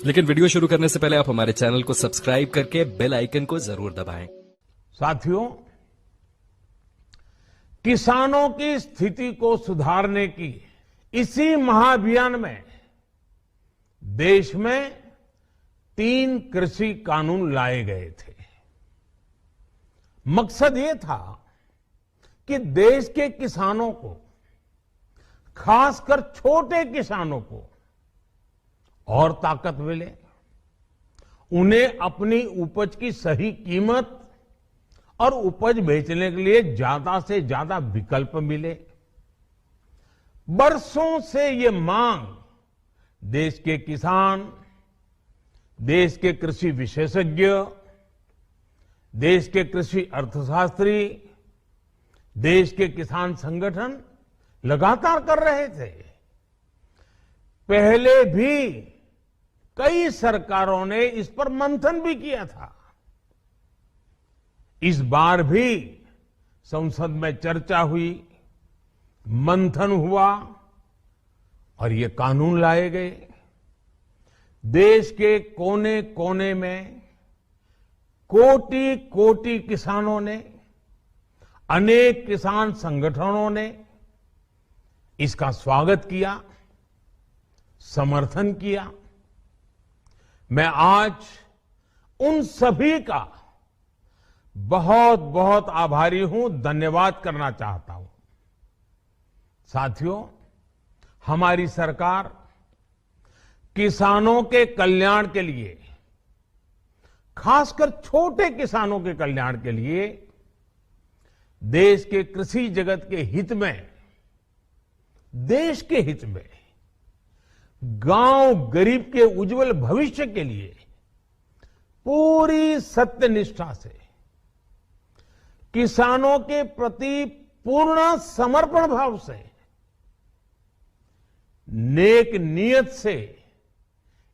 लेकिन वीडियो शुरू करने से पहले आप हमारे चैनल को सब्सक्राइब करके बेल आइकन को जरूर दबाएं। साथियों, किसानों की स्थिति को सुधारने की इसी महाअभियान में देश में 3 कृषि कानून लाए गए थे। मकसद ये था कि देश के किसानों को, खासकर छोटे किसानों को और ताकत मिले, उन्हें अपनी उपज की सही कीमत और उपज बेचने के लिए ज्यादा से ज्यादा विकल्प मिले। बरसों से ये मांग देश के किसान, देश के कृषि विशेषज्ञ, देश के कृषि अर्थशास्त्री, देश के किसान संगठन लगातार कर रहे थे। पहले भी कई सरकारों ने इस पर मंथन भी किया था। इस बार भी संसद में चर्चा हुई, मंथन हुआ और ये कानून लाए गए। देश के कोने कोने में कोटि कोटि किसानों ने, अनेक किसान संगठनों ने इसका स्वागत किया, समर्थन किया। मैं आज उन सभी का बहुत बहुत आभारी हूं, धन्यवाद करना चाहता हूं। साथियों, हमारी सरकार किसानों के कल्याण के लिए, खासकर छोटे किसानों के कल्याण के लिए, देश के कृषि जगत के हित में, देश के हित में, गांव गरीब के उज्जवल भविष्य के लिए पूरी सत्यनिष्ठा से, किसानों के प्रति पूर्ण समर्पण भाव से, नेक नियत से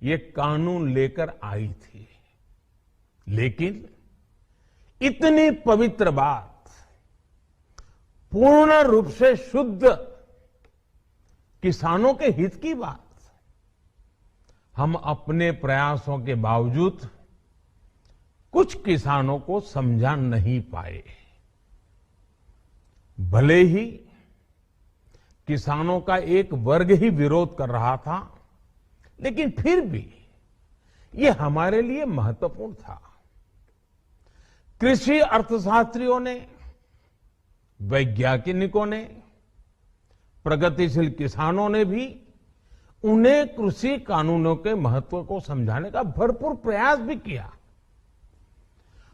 ये कानून लेकर आई थी। लेकिन इतनी पवित्र बात, पूर्ण रूप से शुद्ध किसानों के हित की बात, हम अपने प्रयासों के बावजूद कुछ किसानों को समझा नहीं पाए। भले ही किसानों का एक वर्ग ही विरोध कर रहा था, लेकिन फिर भी ये हमारे लिए महत्वपूर्ण था। कृषि अर्थशास्त्रियों ने, वैज्ञानिकों ने, प्रगतिशील किसानों ने भी उन्हें कृषि कानूनों के महत्व को समझाने का भरपूर प्रयास भी किया।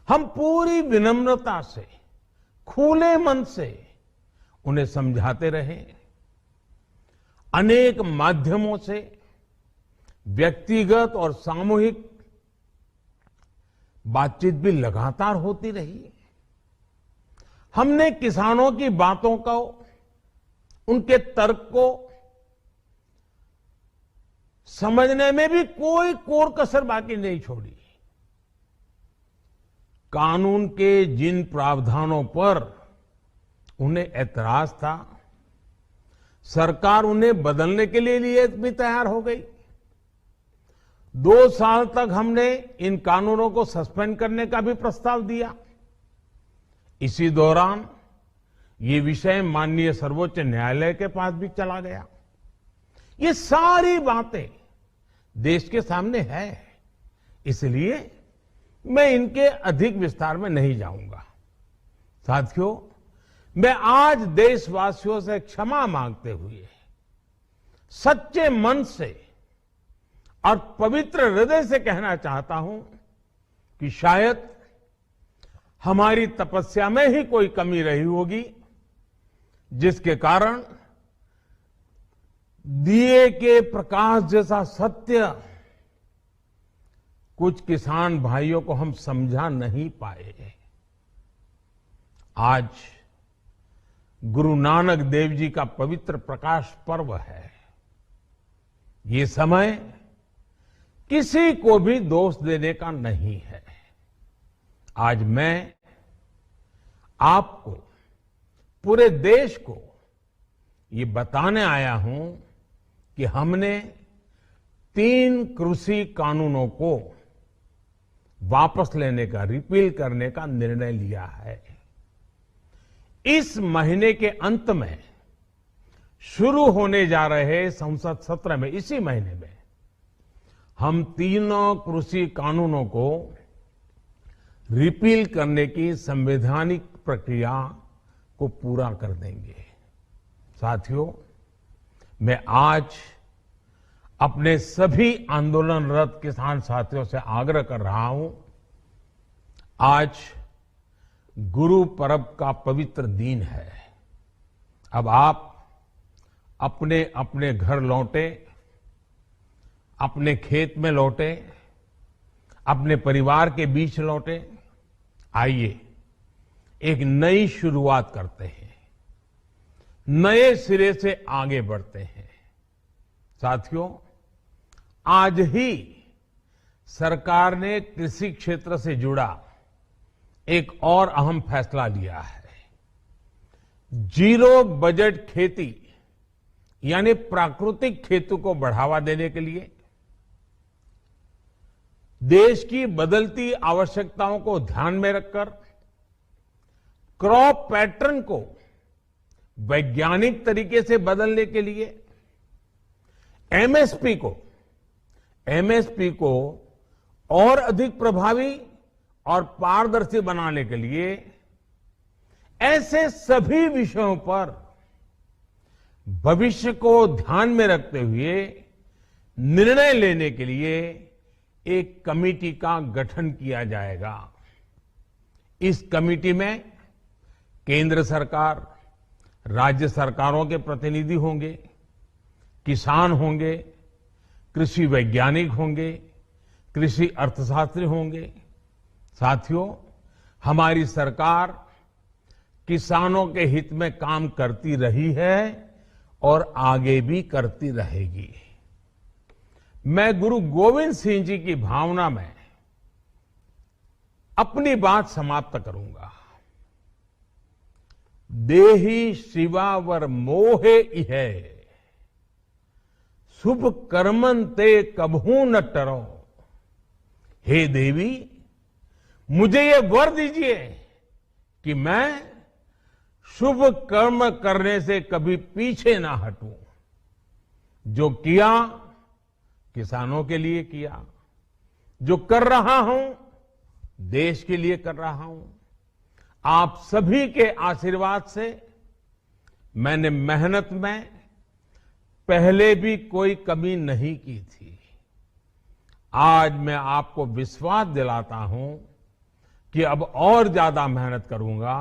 हम पूरी विनम्रता से, खुले मन से उन्हें समझाते रहे। अनेक माध्यमों से व्यक्तिगत और सामूहिक बातचीत भी लगातार होती रही। हमने किसानों की बातों को, उनके तर्क को समझने में भी कोई कोर कसर बाकी नहीं छोड़ी। कानून के जिन प्रावधानों पर उन्हें ऐतराज था, सरकार उन्हें बदलने के लिए भी तैयार हो गई। 2 साल तक हमने इन कानूनों को सस्पेंड करने का भी प्रस्ताव दिया। इसी दौरान ये विषय माननीय सर्वोच्च न्यायालय के पास भी चला गया। ये सारी बातें देश के सामने है, इसलिए मैं इनके अधिक विस्तार में नहीं जाऊंगा। साथियों, मैं आज देशवासियों से क्षमा मांगते हुए सच्चे मन से और पवित्र हृदय से कहना चाहता हूं कि शायद हमारी तपस्या में ही कोई कमी रही होगी, जिसके कारण दिए के प्रकाश जैसा सत्य कुछ किसान भाइयों को हम समझा नहीं पाए। आज गुरु नानक देव जी का पवित्र प्रकाश पर्व है। ये समय किसी को भी दोष देने का नहीं है। आज मैं आपको, पूरे देश को ये बताने आया हूं कि हमने 3 कृषि कानूनों को वापस लेने का, रिपील करने का निर्णय लिया है। इस महीने के अंत में शुरू होने जा रहे संसद सत्र में, इसी महीने में, हम तीनों कृषि कानूनों को रिपील करने की संवैधानिक प्रक्रिया को पूरा कर देंगे। साथियों, मैं आज अपने सभी आंदोलनरत किसान साथियों से आग्रह कर रहा हूं, आज गुरु पर्व का पवित्र दिन है। अब आप अपने अपने घर लौटे, अपने खेत में लौटे, अपने परिवार के बीच लौटे। आइए एक नई शुरुआत करते हैं, नए सिरे से आगे बढ़ते हैं। साथियों, आज ही सरकार ने कृषि क्षेत्र से जुड़ा एक और अहम फैसला लिया है। जीरो बजट खेती यानी प्राकृतिक खेती को बढ़ावा देने के लिए, देश की बदलती आवश्यकताओं को ध्यान में रखकर क्रॉप पैटर्न को वैज्ञानिक तरीके से बदलने के लिए एमएसपी को और अधिक प्रभावी और पारदर्शी बनाने के लिए ऐसे सभी विषयों पर भविष्य को ध्यान में रखते हुए निर्णय लेने के लिए एक कमेटी का गठन किया जाएगा। इस कमेटी में केंद्र सरकार, राज्य सरकारों के प्रतिनिधि होंगे, किसान होंगे, कृषि वैज्ञानिक होंगे, कृषि अर्थशास्त्री होंगे। साथियों, हमारी सरकार किसानों के हित में काम करती रही है और आगे भी करती रहेगी। मैं गुरु गोविंद सिंह जी की भावना में अपनी बात समाप्त करूंगा। देहि शिवावर मोहे इहे, शुभ कर्मन ते कबहू न टरो। हे देवी, मुझे ये वर दीजिए कि मैं शुभ कर्म करने से कभी पीछे ना हटूं। जो किया किसानों के लिए किया, जो कर रहा हूं देश के लिए कर रहा हूं। आप सभी के आशीर्वाद से मैंने मेहनत में पहले भी कोई कमी नहीं की थी। आज मैं आपको विश्वास दिलाता हूं कि अब और ज्यादा मेहनत करूंगा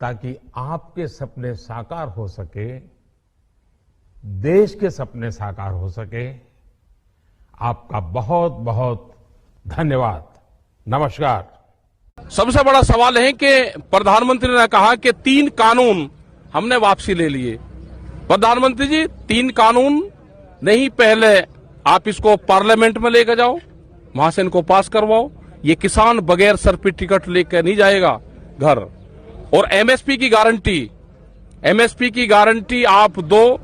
ताकि आपके सपने साकार हो सके, देश के सपने साकार हो सके। आपका बहुत बहुत धन्यवाद। नमस्कार। सबसे बड़ा सवाल है कि प्रधानमंत्री ने कहा कि 3 कानून हमने वापसी ले लिए। प्रधानमंत्री जी, 3 कानून नहीं, पहले आप इसको पार्लियामेंट में लेकर जाओ, वहां से इनको पास करवाओ। ये किसान बगैर सर्टिफिकेट लेकर नहीं जाएगा घर। और एमएसपी की गारंटी आप दो,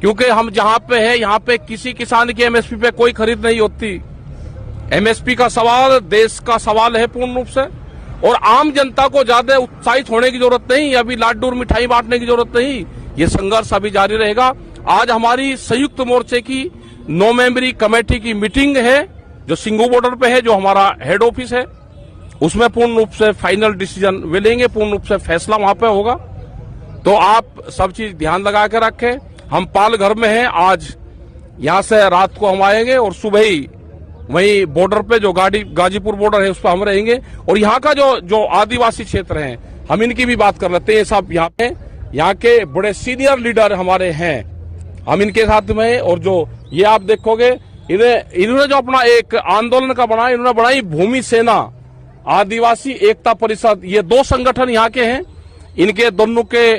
क्योंकि हम जहां पे है यहां पे किसी किसान की एमएसपी पे कोई खरीद नहीं होती। एमएसपी का सवाल देश का सवाल है पूर्ण रूप से, और आम जनता को ज्यादा उत्साहित होने की जरूरत नहीं, अभी लाडू और मिठाई बांटने की जरूरत नहीं। ये संघर्ष अभी जारी रहेगा। आज हमारी संयुक्त मोर्चे की 9 मेंबरी कमेटी की मीटिंग है जो सिंगू बॉर्डर पे है, जो हमारा हेड ऑफिस है। उसमें पूर्ण रूप से फाइनल डिसीजन वे लेंगे, पूर्ण रूप से फैसला वहां पे होगा। तो आप सब चीज ध्यान लगा के रखें। हम पालघर में हैं, आज यहां से रात को हम आएंगे और सुबह ही वहीं बॉर्डर पे जो गाजीपुर बॉर्डर है उस पर हम रहेंगे। और यहाँ का जो आदिवासी क्षेत्र हैं, हम इनकी भी बात कर लेते हैं। सब यहाँ पे यहाँ के बड़े सीनियर लीडर हमारे हैं, हम इनके साथ में हैं। और जो ये आप देखोगे, इन्होंने जो अपना एक आंदोलन का बनाया, इन्होंने बनाई भूमि सेना आदिवासी एकता परिषद। ये 2 संगठन यहाँ के हैं। इनके दोनों के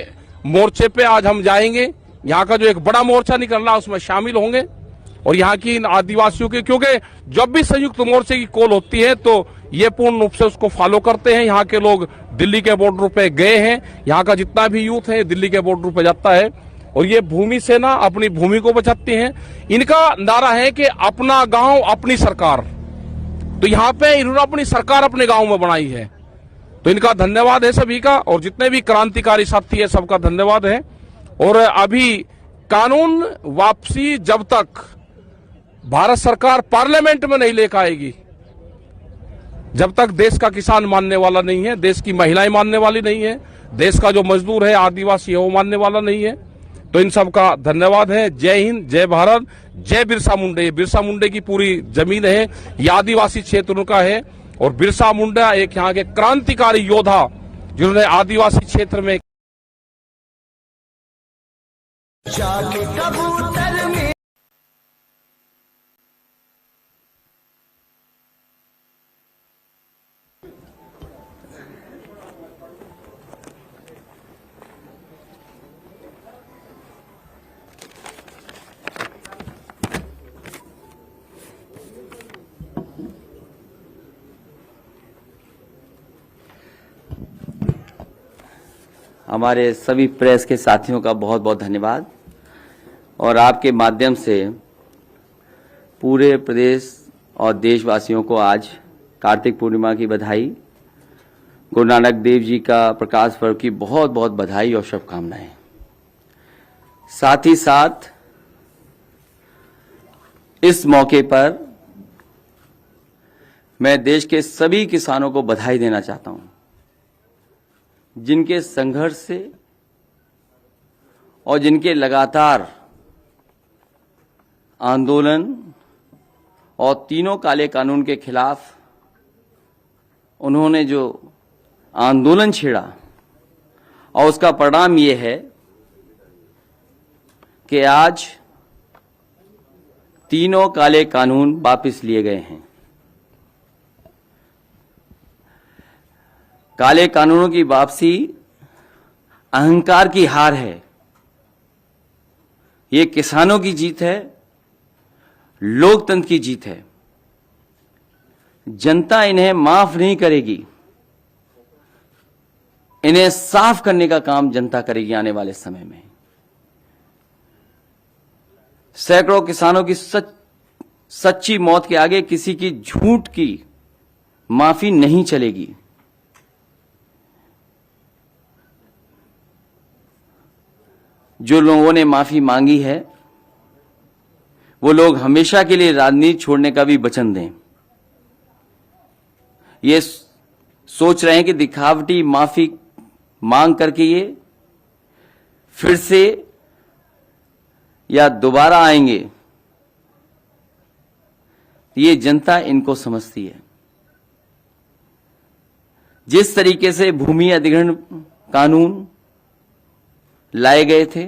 मोर्चे पे आज हम जाएंगे। यहाँ का जो एक बड़ा मोर्चा निकल रहा है उसमें शामिल होंगे और यहाँ की इन आदिवासियों के, क्योंकि जब भी संयुक्त मोर्चे की कॉल होती है तो ये पूर्ण रूप से उसको फॉलो करते हैं। यहाँ के लोग दिल्ली के बॉर्डर पे गए हैं, यहाँ का जितना भी यूथ है दिल्ली के बॉर्डर पे जाता है और ये भूमि सेना अपनी भूमि को बचाती है। इनका नारा है कि अपना गांव अपनी सरकार। तो यहाँ पे इन्होंने अपनी सरकार अपने गांव में बनाई है, तो इनका धन्यवाद है सभी का, और जितने भी क्रांतिकारी साथी है सबका धन्यवाद है। और अभी कानून वापसी जब तक भारत सरकार पार्लियामेंट में नहीं लेकर आएगी, जब तक देश का किसान मानने वाला नहीं है, देश की महिलाएं मानने वाली नहीं है, देश का जो मजदूर है, आदिवासी है, वो मानने वाला नहीं है। तो इन सब का धन्यवाद है। जय हिंद, जय भारत, जय बिरसा मुंडे। बिरसा मुंडे की पूरी जमीन है, ये आदिवासी क्षेत्र उनका है, और बिरसा मुंडा एक यहाँ के क्रांतिकारी योद्धा जिन्होंने आदिवासी क्षेत्र में हमारे सभी प्रेस के साथियों का बहुत बहुत धन्यवाद, और आपके माध्यम से पूरे प्रदेश और देशवासियों को आज कार्तिक पूर्णिमा की बधाई, गुरु नानक देव जी का प्रकाश पर्व की बहुत बहुत बधाई और शुभकामनाएं। साथ ही साथ इस मौके पर मैं देश के सभी किसानों को बधाई देना चाहता हूं, जिनके संघर्ष से और जिनके लगातार आंदोलन और तीनों काले कानून के खिलाफ उन्होंने जो आंदोलन छेड़ा, और उसका परिणाम ये है कि आज तीनों काले कानून वापस लिए गए हैं। काले कानूनों की वापसी अहंकार की हार है। ये किसानों की जीत है, लोकतंत्र की जीत है। जनता इन्हें माफ नहीं करेगी, इन्हें साफ करने का काम जनता करेगी आने वाले समय में। सैकड़ों किसानों की सच्ची मौत के आगे किसी की झूठ की माफी नहीं चलेगी। जो लोगों ने माफी मांगी है वो लोग हमेशा के लिए राजनीति छोड़ने का भी वचन दें। ये सोच रहे हैं कि दिखावटी माफी मांग करके ये फिर से या दोबारा आएंगे, ये जनता इनको समझती है। जिस तरीके से भूमि अधिग्रहण कानून लाए गए थे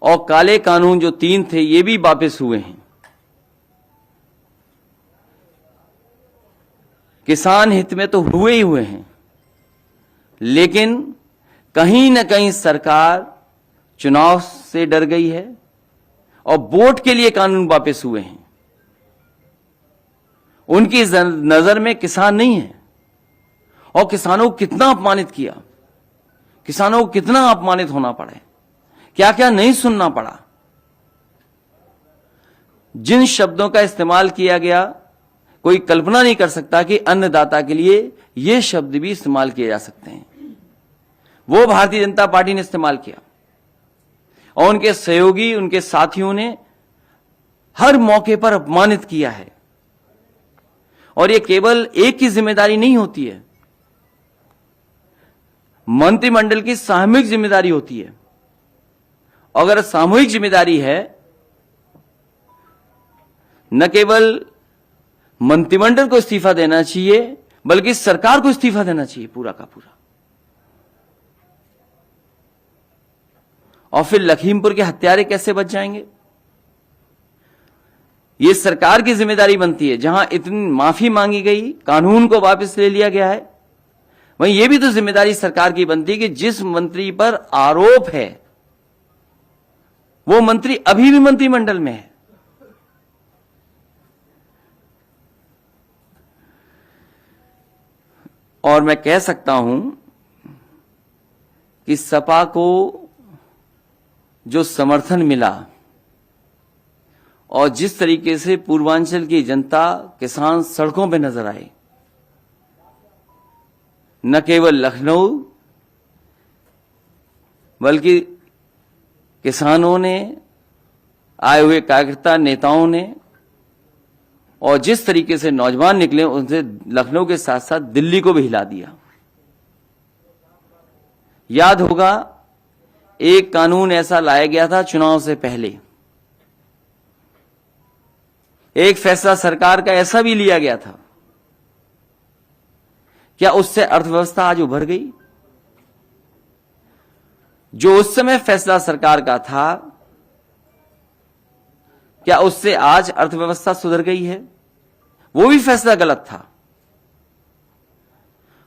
और काले कानून जो 3 थे ये भी वापस हुए हैं। किसान हित में तो हुए ही हुए हैं, लेकिन कहीं न कहीं सरकार चुनाव से डर गई है और वोट के लिए कानून वापस हुए हैं। उनकी नजर में किसान नहीं है, और किसानों को कितना अपमानित किया, किसानों को कितना अपमानित होना पड़ा, क्या क्या नहीं सुनना पड़ा। जिन शब्दों का इस्तेमाल किया गया कोई कल्पना नहीं कर सकता कि अन्नदाता के लिए ये शब्द भी इस्तेमाल किए जा सकते हैं। वो भारतीय जनता पार्टी ने इस्तेमाल किया, और उनके सहयोगी, उनके साथियों ने हर मौके पर अपमानित किया है। और ये केवल एक की जिम्मेदारी नहीं होती है, मंत्रिमंडल की सामूहिक जिम्मेदारी होती है। अगर सामूहिक जिम्मेदारी है, न केवल मंत्रिमंडल को इस्तीफा देना चाहिए बल्कि सरकार को इस्तीफा देना चाहिए पूरा का पूरा। और फिर लखीमपुर के हत्यारे कैसे बच जाएंगे? यह सरकार की जिम्मेदारी बनती है। जहां इतनी माफी मांगी गई, कानून को वापस ले लिया गया है, वहीं यह भी तो जिम्मेदारी सरकार की बनती है कि जिस मंत्री पर आरोप है वो मंत्री अभी भी मंत्रिमंडल में है। और मैं कह सकता हूं कि सपा को जो समर्थन मिला और जिस तरीके से पूर्वांचल की जनता, किसान सड़कों पे नजर आए, न केवल लखनऊ बल्कि किसानों ने, आए हुए कार्यकर्ता नेताओं ने, और जिस तरीके से नौजवान निकले, उनसे लखनऊ के साथ साथ दिल्ली को भी हिला दिया। याद होगा, एक कानून ऐसा लाया गया था चुनाव से पहले, एक फैसला सरकार का ऐसा भी लिया गया था। क्या उससे अर्थव्यवस्था आज उभर गई? जो उस समय फैसला सरकार का था, क्या उससे आज अर्थव्यवस्था सुधर गई है? वो भी फैसला गलत था।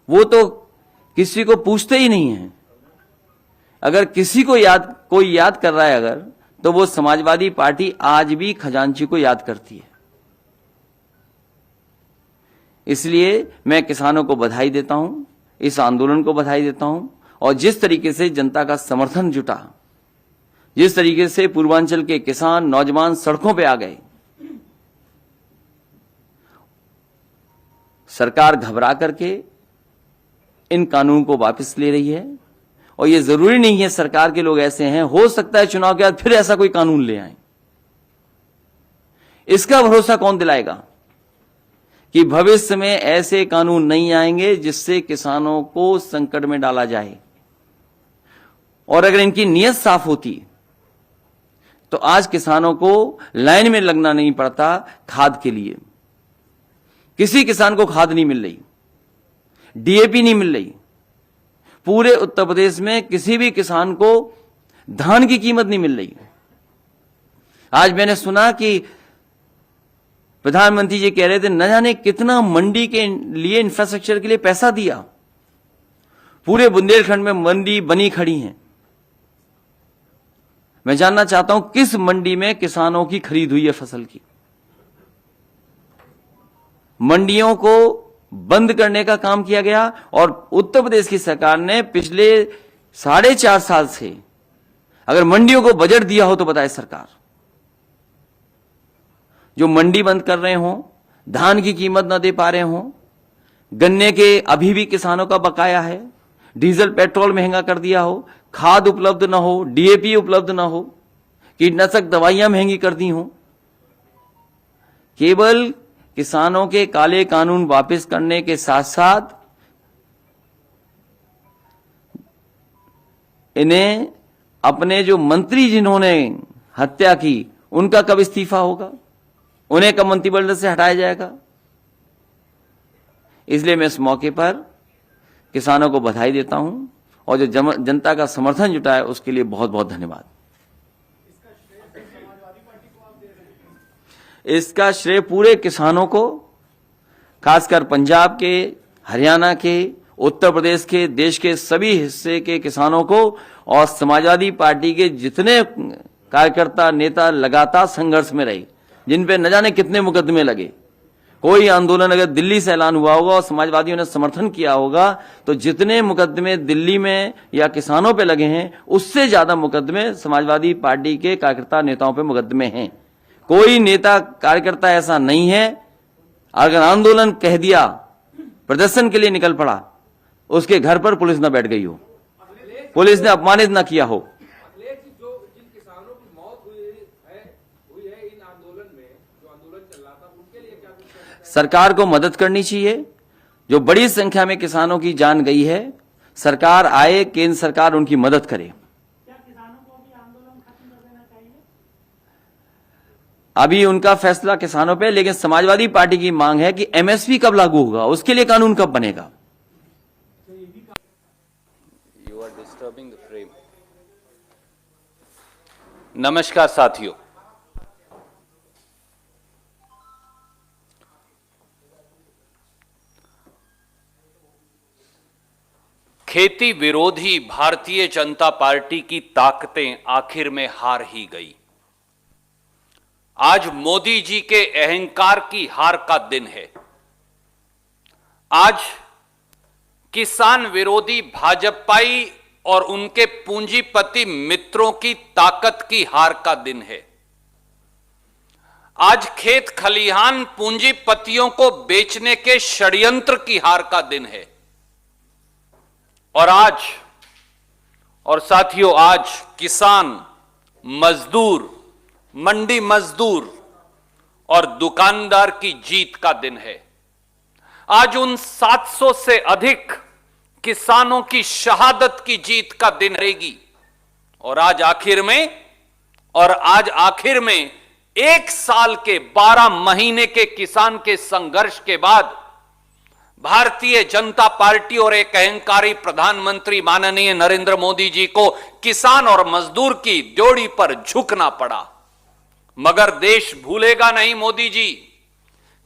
वो तो किसी को पूछते ही नहीं है। अगर किसी को कोई याद कर रहा है अगर, तो वो समाजवादी पार्टी आज भी खजांची को याद करती है। इसलिए मैं किसानों को बधाई देता हूं, इस आंदोलन को बधाई देता हूं, और जिस तरीके से जनता का समर्थन जुटा, जिस तरीके से पूर्वांचल के किसान, नौजवान सड़कों पे आ गए, सरकार घबरा करके इन कानून को वापस ले रही है। और ये जरूरी नहीं है सरकार के लोग ऐसे हैं, हो सकता है चुनाव के बाद फिर ऐसा कोई कानून ले आए। इसका भरोसा कौन दिलाएगा कि भविष्य में ऐसे कानून नहीं आएंगे जिससे किसानों को संकट में डाला जाए? और अगर इनकी नीयत साफ होती तो आज किसानों को लाइन में लगना नहीं पड़ता खाद के लिए। किसी किसान को खाद नहीं मिल रही, डीएपी नहीं मिल रही। पूरे उत्तर प्रदेश में किसी भी किसान को धान की कीमत नहीं मिल रही। आज मैंने सुना कि प्रधानमंत्री जी कह रहे थे न जाने कितना मंडी के लिए, इंफ्रास्ट्रक्चर के लिए पैसा दिया। पूरे बुंदेलखंड में मंडी बनी खड़ी हैं। मैं जानना चाहता हूं किस मंडी में किसानों की खरीद हुई है फसल की। मंडियों को बंद करने का काम किया गया और उत्तर प्रदेश की सरकार ने पिछले 4.5 साल से अगर मंडियों को बजट दिया हो तो बताए सरकार। जो मंडी बंद कर रहे हो, धान की कीमत न दे पा रहे हो, गन्ने के अभी भी किसानों का बकाया है, डीजल पेट्रोल महंगा कर दिया हो, खाद उपलब्ध न हो, डीएपी उपलब्ध न हो, कीटनाशक दवाइयां महंगी कर दी हो, केवल किसानों के काले कानून वापस करने के साथ साथ इन्हें अपने जो मंत्री जिन्होंने हत्या की उनका कब इस्तीफा होगा? उन्हें कब मंत्रिमंडल से हटाया जाएगा? इसलिए मैं इस मौके पर किसानों को बधाई देता हूं और जो जनता का समर्थन जुटा है उसके लिए बहुत बहुत धन्यवाद। इसका श्रेय पूरे किसानों को, खासकर पंजाब के, हरियाणा के, उत्तर प्रदेश के, देश के सभी हिस्से के किसानों को और समाजवादी पार्टी के जितने कार्यकर्ता नेता लगातार संघर्ष में रहे, जिन पे न जाने कितने मुकदमे लगे। कोई आंदोलन अगर दिल्ली से ऐलान हुआ होगा और समाजवादियों ने समर्थन किया होगा तो जितने मुकदमे दिल्ली में या किसानों पे लगे हैं उससे ज्यादा मुकदमे समाजवादी पार्टी के कार्यकर्ता नेताओं पे मुकदमे हैं। कोई नेता कार्यकर्ता ऐसा नहीं है अगर आंदोलन कह दिया, प्रदर्शन के लिए निकल पड़ा, उसके घर पर पुलिस न बैठ गई हो, पुलिस ने अपमानित न किया हो। जिन किसानों की मौत हुई है इन आंदोलन में, जो आंदोलन चल रहा था, उनके लिए क्या सरकार को मदद करनी चाहिए। जो बड़ी संख्या में किसानों की जान गई है, सरकार आए, केंद्र सरकार उनकी मदद करे। अभी उनका फैसला किसानों पे, लेकिन समाजवादी पार्टी की मांग है कि एमएसपी कब लागू होगा, उसके लिए कानून कब बनेगा। You are disturbing the frame. नमस्कार साथियों, खेती विरोधी भारतीय जनता पार्टी की ताकतें आखिर में हार ही गई। आज मोदी जी के अहंकार की हार का दिन है। आज किसान विरोधी भाजपाई और उनके पूंजीपति मित्रों की ताकत की हार का दिन है। आज खेत खलिहान पूंजीपतियों को बेचने के षड्यंत्र की हार का दिन है। और साथियों, आज किसान, मजदूर, मंडी मजदूर और दुकानदार की जीत का दिन है। आज उन 700 से अधिक किसानों की शहादत की जीत का दिन रहेगी। और आज आखिर में 1 साल के 12 महीने के किसान के संघर्ष के बाद भारतीय जनता पार्टी और एक अहंकारी प्रधानमंत्री माननीय नरेंद्र मोदी जी को किसान और मजदूर की ड्योढ़ी पर झुकना पड़ा। मगर देश भूलेगा नहीं मोदी जी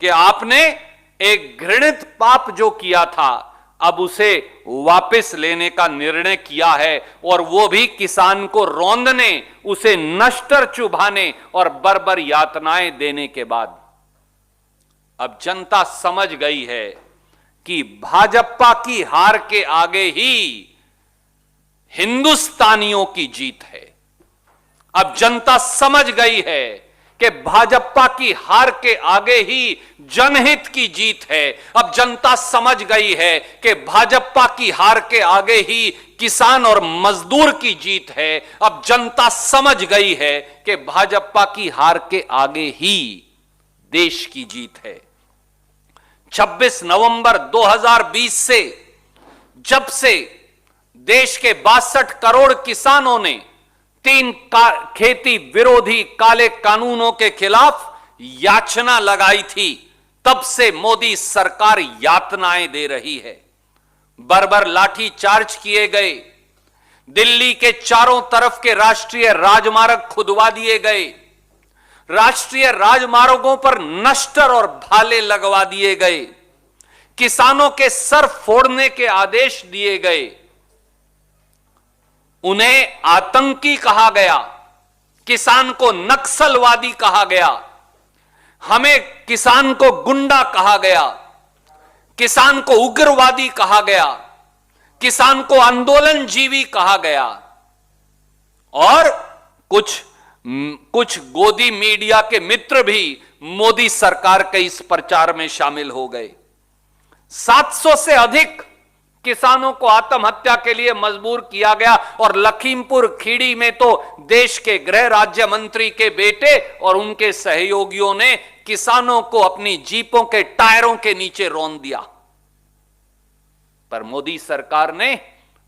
कि आपने एक घृणित पाप जो किया था, अब उसे वापस लेने का निर्णय किया है, और वो भी किसान को रौंदने, उसे नश्तर चुभाने और बर्बर यातनाएं देने के बाद। अब जनता समझ गई है कि भाजपा की हार के आगे ही हिंदुस्तानियों की जीत है। अब जनता समझ गई है कि भाजपा की हार के आगे ही जनहित की जीत है। अब जनता समझ गई है कि भाजपा की हार के आगे ही किसान और मजदूर की जीत है। अब जनता समझ गई है कि भाजपा की हार के आगे ही देश की जीत है। 26 नवंबर 2020 से, जब से देश के 62 करोड़ किसानों ने 3 खेती विरोधी काले कानूनों के खिलाफ याचना लगाई थी, तब से मोदी सरकार यातनाएं दे रही है। बर्बर लाठी चार्ज किए गए, दिल्ली के चारों तरफ के राष्ट्रीय राजमार्ग खुदवा दिए गए, राष्ट्रीय राजमार्गों पर नश्तर और भाले लगवा दिए गए, किसानों के सर फोड़ने के आदेश दिए गए, उन्हें आतंकी कहा गया, किसान को नक्सलवादी कहा गया, हमें किसान को गुंडा कहा गया, किसान को उग्रवादी कहा गया, किसान को आंदोलनजीवी कहा गया। और कुछ गोदी मीडिया के मित्र भी मोदी सरकार के इस प्रचार में शामिल हो गए। 700 से अधिक किसानों को आत्महत्या के लिए मजबूर किया गया, और लखीमपुर खीरी में तो देश के गृह राज्य मंत्री के बेटे और उनके सहयोगियों ने किसानों को अपनी जीपों के टायरों के नीचे रौंद दिया। पर मोदी सरकार ने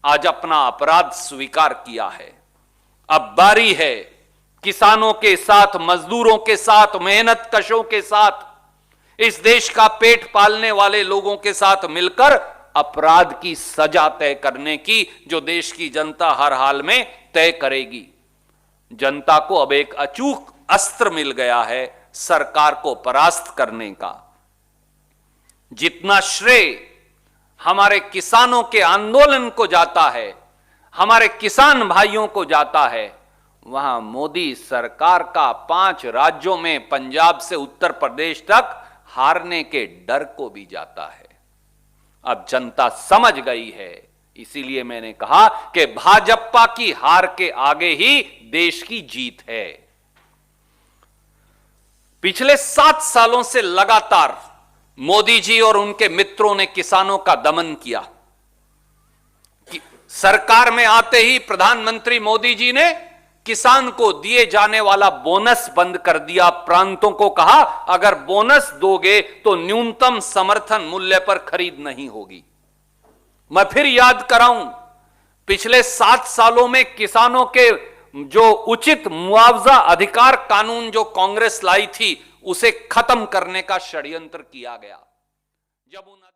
आज अपना अपराध स्वीकार किया है। अब बारी है किसानों के साथ, मजदूरों के साथ, मेहनत कशों के साथ, इस देश का पेट पालने वाले लोगों के साथ मिलकर अपराध की सजा तय करने की, जो देश की जनता हर हाल में तय करेगी। जनता को अब एक अचूक अस्त्र मिल गया है सरकार को परास्त करने का। जितना श्रेय हमारे किसानों के आंदोलन को जाता है, हमारे किसान भाइयों को जाता है, वहां मोदी सरकार का 5 राज्यों में पंजाब से उत्तर प्रदेश तक हारने के डर को भी जाता है। अब जनता समझ गई है, इसीलिए मैंने कहा कि भाजपा की हार के आगे ही देश की जीत है। पिछले 7 सालों से लगातार मोदी जी और उनके मित्रों ने किसानों का दमन किया। सरकार में आते ही प्रधानमंत्री मोदी जी ने किसान को दिए जाने वाला बोनस बंद कर दिया। प्रांतों को कहा, अगर बोनस दोगे तो न्यूनतम समर्थन मूल्य पर खरीद नहीं होगी। मैं फिर याद कराऊं, पिछले 7 सालों में किसानों के जो उचित मुआवजा अधिकार कानून जो कांग्रेस लाई थी, उसे खत्म करने का षड्यंत्र किया गया। जब